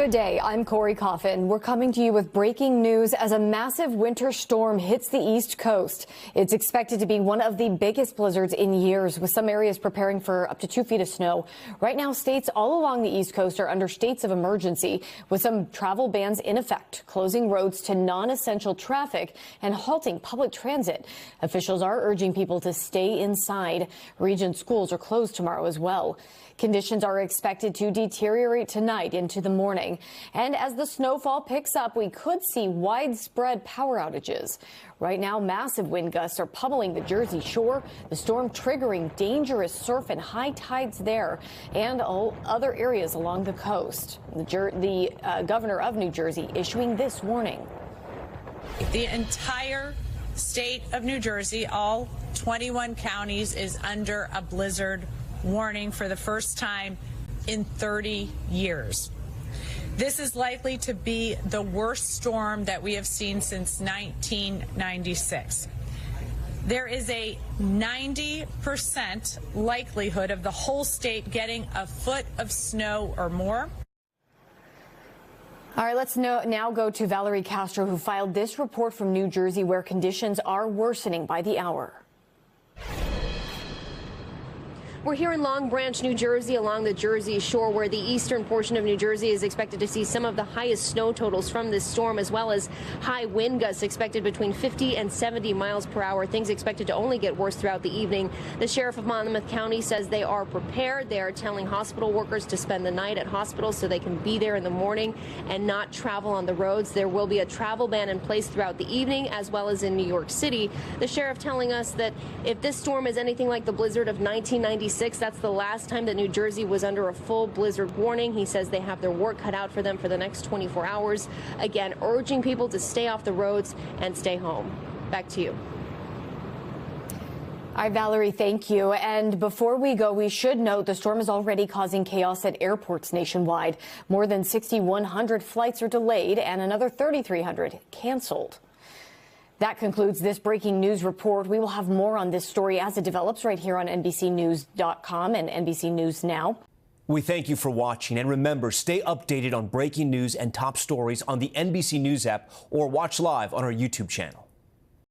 Good day. I'm Cori Coffin. We're coming to you with breaking news as a massive winter storm hits the East Coast. It's expected to be one of the biggest blizzards in years, with some areas preparing for up to 2 feet of snow. Right now, states all along the East Coast are under states of emergency, with some travel bans in effect, closing roads to non-essential traffic and halting public transit. Officials are urging people to stay inside. Region schools are closed tomorrow as well. Conditions are expected to deteriorate tonight into the morning. And as the snowfall picks up, we could see widespread power outages. Right now, massive wind gusts are pummeling the Jersey Shore, the storm triggering dangerous surf and high tides there and all other areas along the coast. The governor of New Jersey issuing this warning. The entire state of New Jersey, all 21 counties, is under a blizzard warning for the first time in 30 years. This is likely to be the worst storm that we have seen since 1996. There is a 90% likelihood of the whole state getting a foot of snow or more. All right, let's now go to Valerie Castro, who filed this report from New Jersey, where conditions are worsening by the hour. We're here in Long Branch, New Jersey, along the Jersey Shore, where the eastern portion of New Jersey is expected to see some of the highest snow totals from this storm, as well as high wind gusts expected between 50 and 70 miles per hour. Things expected to only get worse throughout the evening. The sheriff of Monmouth County says they are prepared. They are telling hospital workers to spend the night at hospitals so they can be there in the morning and not travel on the roads. There will be a travel ban in place throughout the evening, as well as in New York City. The sheriff telling us that if this storm is anything like the blizzard of 1996, that's the last time that New Jersey was under a full blizzard warning. He says they have their work cut out for them for the next 24 hours. Again, urging people to stay off the roads and stay home. Back to you. All right, Valerie, thank you. And before we go, we should note the storm is already causing chaos at airports nationwide. More than 6,100 flights are delayed and another 3,300 canceled. That concludes this breaking news report. We will have more on this story as it develops right here on NBCNews.com and NBC News Now. We thank you for watching, and remember, stay updated on breaking news and top stories on the NBC News app or watch live on our YouTube channel.